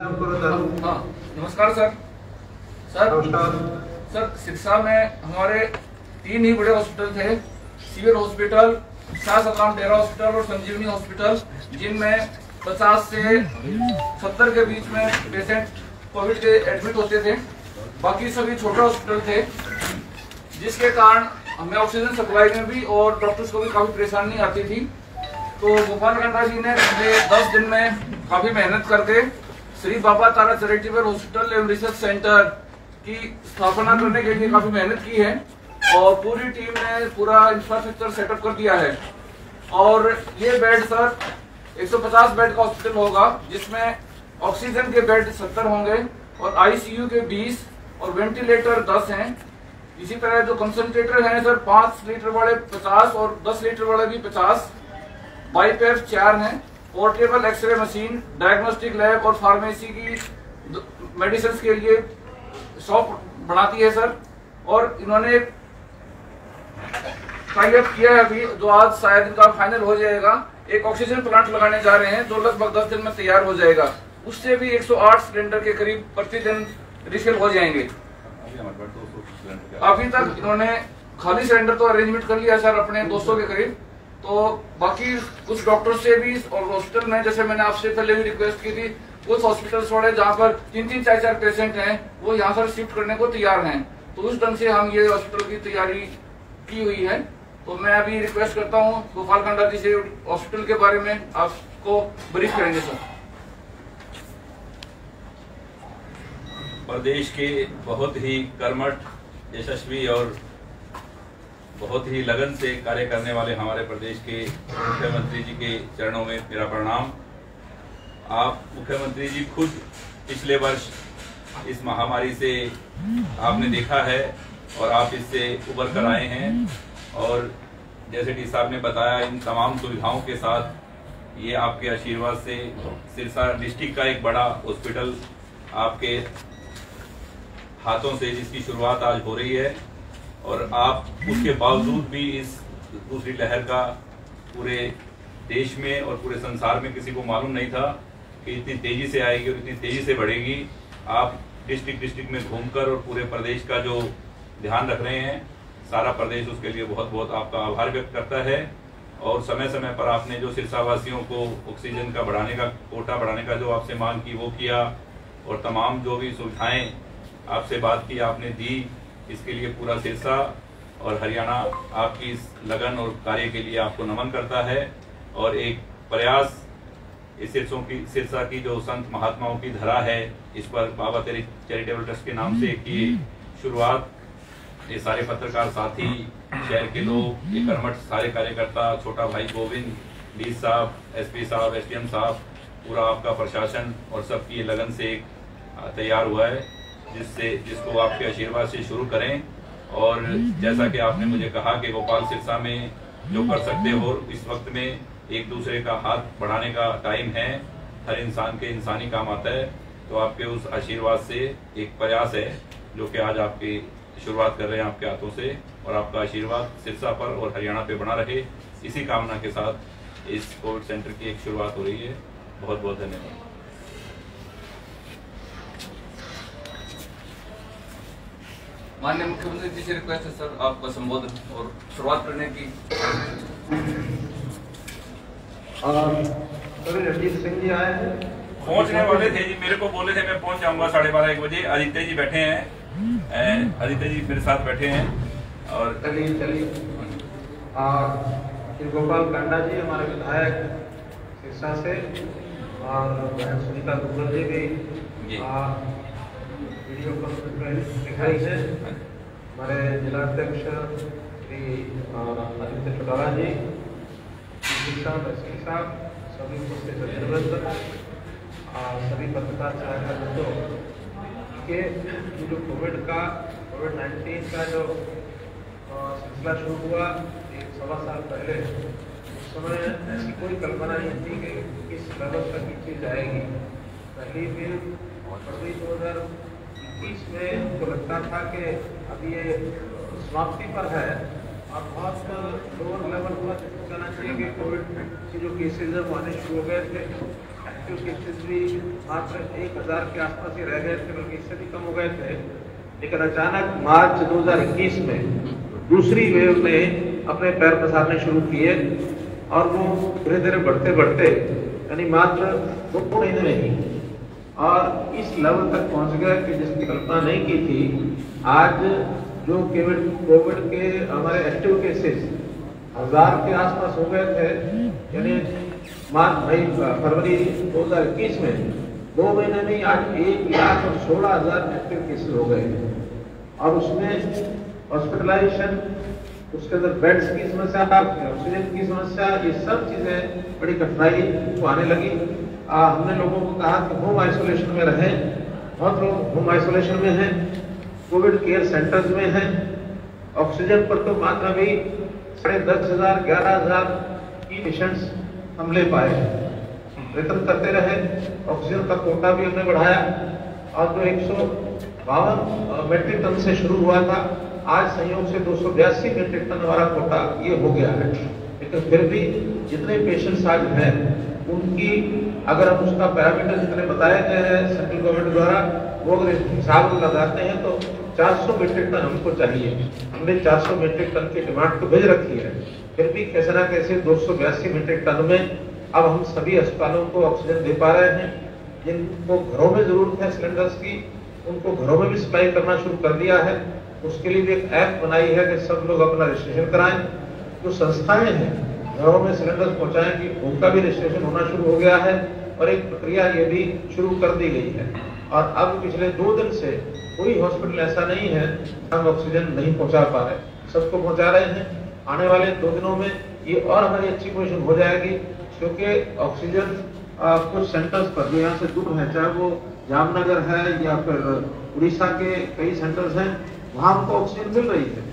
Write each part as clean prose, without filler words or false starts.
हाँ, नमस्कार sir. Sir Sirsa में हमारे 3 ही बड़े हॉस्पिटल थे, सिविल हॉस्पिटल, शाह सलाम डेरा हॉस्पिटल और संजीवनी हॉस्पिटल, जिनमें 50 से 70 के बीच में पेशेंट कोविड के एडमिट होते थे। बाकी सभी छोटे हॉस्पिटल थे, जिसके कारण हमें ऑक्सीजन सप्लाई में भी और डॉक्टर्स को भी काफी परेशानी आती थी। तो गोपाल कंडा जी ने पिछले 10 दिन में काफी मेहनत करके श्री बाबा तारा चैरिटेबल हॉस्पिटल एवं रिसर्च सेंटर की स्थापना करने के लिए काफी मेहनत की है और पूरी टीम ने पूरा इंफ्रास्ट्रक्चर सेटअप कर दिया है। और ये बेड सर 150 बेड का हॉस्पिटल होगा, जिसमें ऑक्सीजन के बेड 70 होंगे और आईसीयू के 20 और वेंटिलेटर 10 हैं। इसी तरह जो कंसंट्रेटर हैं सर 5 लीटर वाले 50 और 10 लीटर वाले भी 50, बाईपेप 4 हैं, portable x-ray machine, diagnostic lab और फार्मेसी की मेडिसिन के लिए शॉप बनाती है सर। और इन्होंने टाई अप किया है अभी, जो आज शायद इनका फाइनल हो जाएगा। एक ऑक्सीजन प्लांट लगाने जा रहे हैं जो लगभग 10 दिन में तैयार हो जाएगा। उससे भी 108 सिलेंडर के करीब प्रतिदिन रिफिल हो जाएंगे। अभी तक इन्होंने खाली सिलेंडर तो अरेंजमेंट कर लिया सर अपने 200 के करीब। तो बाकी कुछ डॉक्टर से भी और हॉस्पिटल में, जैसे मैंने आपसे पहले भी रिक्वेस्ट की थी, कुछ हॉस्पिटल्स वाले जहाँ पर 3-3, 4-4 पेशेंट हैं वो यहाँ पर शिफ्ट करने को तैयार हैं। तो उस ढंग से हम ये हॉस्पिटल की तैयारी की हुई है। तो मैं अभी रिक्वेस्ट करता हूँ गोपाल कंडा जी से हॉस्पिटल के बारे में आपको ब्रीफ करेंगे सर। प्रदेश के बहुत ही कर्मठ, यशस्वी और बहुत ही लगन से कार्य करने वाले हमारे प्रदेश के मुख्यमंत्री जी के चरणों में मेरा प्रणाम। आप मुख्यमंत्री जी खुद पिछले वर्ष इस महामारी से आपने देखा है और आप इससे उबर कर आए हैं। और जैसे डी साहब ने बताया, इन तमाम सुविधाओं के साथ ये आपके आशीर्वाद से सिरसा डिस्ट्रिक्ट का एक बड़ा हॉस्पिटल आपके हाथों से, जिसकी शुरुआत आज हो रही है। और आप उसके बावजूद भी इस दूसरी लहर का पूरे देश में और पूरे संसार में किसी को मालूम नहीं था कि इतनी तेजी से आएगी और इतनी तेजी से बढ़ेगी। आप डिस्ट्रिक्ट में घूमकर और पूरे प्रदेश का जो ध्यान रख रहे हैं, सारा प्रदेश उसके लिए बहुत बहुत आपका आभार व्यक्त करता है। और समय समय पर आपने जो सिरसावासियों को ऑक्सीजन का बढ़ाने का, कोटा बढ़ाने का जो आपसे मांग की वो किया, और तमाम जो भी सुविधाएं आपसे बात की आपने दी। इसके लिए पूरा सिरसा और हरियाणा आपकी इस लगन और कार्य के लिए आपको नमन करता है। और एक प्रयास इस सिरसा की जो संत महात्माओं की धरा है, इस पर बाबा चैरिटेबल ट्रस्ट के नाम से की शुरुआत, ये सारे पत्रकार साथी, शहर के लोग, ये कर्मठ सारे कार्यकर्ता, छोटा भाई गोविंद, डी साहब, एसपी साहब, एसडीएम साहब, पूरा आपका प्रशासन और सबकी ये लगन से एक तैयार हुआ है, जिसको आपके आशीर्वाद से शुरू करें। और जैसा कि आपने मुझे कहा कि गोपाल सिरसा में जो कर सकते हो, इस वक्त में एक दूसरे का हाथ बढ़ाने का टाइम है, हर इंसान के इंसानी काम आता है। तो आपके उस आशीर्वाद से एक प्रयास है जो कि आज आपकी शुरुआत कर रहे हैं आपके हाथों से, और आपका आशीर्वाद सिरसा पर और हरियाणा पे बना रहे, इसी कामना के साथ इस कोविड सेंटर की एक शुरुआत हो रही है। बहुत बहुत धन्यवाद। माननीय मुख्यमंत्री जी से रिक्वेस्ट है सर आपका संबोधन और शुरुआत करने की। रणजीत सिंह जी आए हैं, पहुंचने वाले थे जी, मेरे को बोले थे मैं पहुंच जाऊंगा 12:30-1 बजे। आदित्य जी बैठे हैं, आदित्य जी मेरे साथ बैठे हैं। और चलिए श्री गोपाल कांडा जी हमारे विधायक सिरसा से, और सुनीता दुग्गल जी भी वीडियो कॉन्फ्रेंस दिखाई है। हमारे जिलाध्यक्ष श्री आदित्य चौटाला जी, साहब, एसपी साहब, सभी उपस्थित अतिथिवृंद, सभी पत्रकार सहायता बंधुओं के जो कोविड-19 का जो सिलसिला शुरू हुआ 1-1.25 साल पहले, उस समय ऐसी कोई कल्पना नहीं थी कि इस लेवल तक ये चीज आएगी। पहली फिर फरवरी 2021 में हमको लगता था कि अभी ये समाप्ति पर है और बहुत लोअर लेवल हुआ, जिसको कहना चाहिए कि कोविड के जो केसेज है वो आने शुरू हो गए थे। एक्टिव केसेस भी मात्र 1000 के आसपास ही रह गए थे, बल्कि इससे भी कम हो गए थे। लेकिन अचानक मार्च 2021 में दूसरी वेव ने अपने पैर पसारने शुरू किए और वो धीरे धीरे बढ़ते बढ़ते यानी मात्र 2 महीने में ही और इस लेवल तक पहुंच गए कि जिसकी कल्पना नहीं की थी। आज जो कोविड के हमारे एक्टिव केसेस 1000 के आसपास हो गए थे, यानी फरवरी 2021 में 2 महीने में आज 1,16,000 एक्टिव केसेस हो गए और उसमें हॉस्पिटलाइजेशन, उसके अंदर बेड्स की समस्या, ऑक्सीजन की समस्या, ये सब चीजें बड़ी कठिनाई को आने लगी। हमने लोगों को कहा कि होम आइसोलेशन में रहें। बहुत लोग होम आइसोलेशन में हैं, कोविड केयर सेंटर्स में हैं। ऑक्सीजन पर तो मात्र अभी 10,500 11,000 की पेशेंट्स हम ले पाए। प्रयत्न करते रहे, ऑक्सीजन का कोटा भी हमने बढ़ाया और जो 152 मेट्रिक टन से शुरू हुआ था, आज संयोग से 282 मेट्रिक टन हमारा कोटा ये हो गया है। लेकिन फिर भी जितने पेशेंट्स आज हैं उनकी अगर हम उसका पैरामीटर जितने बताए गए हैं सेंट्रल गवर्नमेंट द्वारा, वो अगर हिसाब लगाते हैं तो 400 मेट्रिक टन हमको चाहिए। हमने 400 मेट्रिक टन की डिमांड तो भेज रखी है, फिर भी कैसे ना कैसे 282 मेट्रिक टन में अब हम सभी अस्पतालों को ऑक्सीजन दे पा रहे हैं। जिनको घरों में जरूरत है सिलेंडर्स की, उनको घरों में भी सप्लाई करना शुरू कर दिया है। उसके लिए भी एक ऐप बनाई है कि सब लोग अपना रजिस्ट्रेशन कराएं। जो संस्थाएं हैं घरों में सिलेंडर पहुंचाएंगी, उनका भी रजिस्ट्रेशन होना शुरू हो गया है और एक प्रक्रिया ये भी शुरू कर दी गई है। और अब पिछले 2 दिन से कोई हॉस्पिटल ऐसा नहीं है हम ऑक्सीजन नहीं पहुंचा पा रहे, सबको पहुंचा रहे हैं। आने वाले 2 दिनों में ये और हमारी अच्छी पोजीशन हो जाएगी, क्योंकि ऑक्सीजन कुछ सेंटर्स पर जो यहाँ से दूर है, चाहे वो जामनगर है या फिर उड़ीसा के कई सेंटर्स हैं, वहां हमको ऑक्सीजन मिल रही है,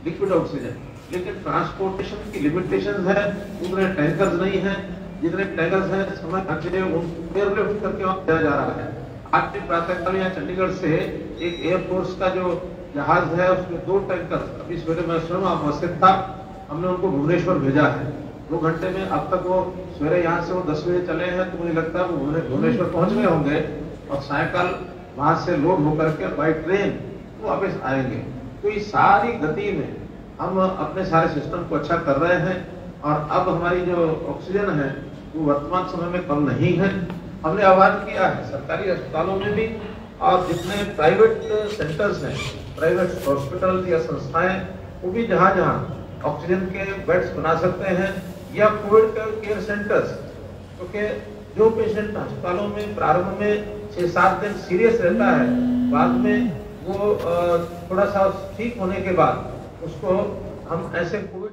लिक्विड ऑक्सीजन। लेकिन ट्रांसपोर्टेशन की लिमिटेशन है, उतने टैंकर्स नहीं है। जितने टैंकर्स हैं समय एयरलिफ्ट करके वहां दिया जा रहा है। आज भी प्रातःकाल यहाँ चंडीगढ़ से एक एयरफोर्स का जो जहाज है उसमें 2 टैंकर, अभी सवेरे मैं स्वयं उपस्थित था, हमने उनको भुवनेश्वर भेजा है। 2 घंटे में अब तक वो सवेरे यहाँ से वो 10 बजे चले हैं, तो मुझे लगता है वो भुवनेश्वर पहुंच गए होंगे और सायंकाल वहां से लोड होकर के बाई ट्रेन वो वापस आएंगे। तो इस सारी गति में हम अपने सारे सिस्टम को अच्छा कर रहे हैं और अब हमारी जो ऑक्सीजन है वो वर्तमान समय में कम नहीं है। हमने आह्वान किया है सरकारी अस्पतालों में भी और जितने प्राइवेट सेंटर्स हैं, प्राइवेट हॉस्पिटल या संस्थाएं, वो भी जहाँ जहाँ ऑक्सीजन के बेड्स बना सकते हैं या कोविड केयर सेंटर्स, क्योंकि जो पेशेंट अस्पतालों में प्रारंभ में 6-7 दिन सीरियस रहता है, बाद में वो थोड़ा सा ठीक होने के बाद उसको हम ऐसे कोविड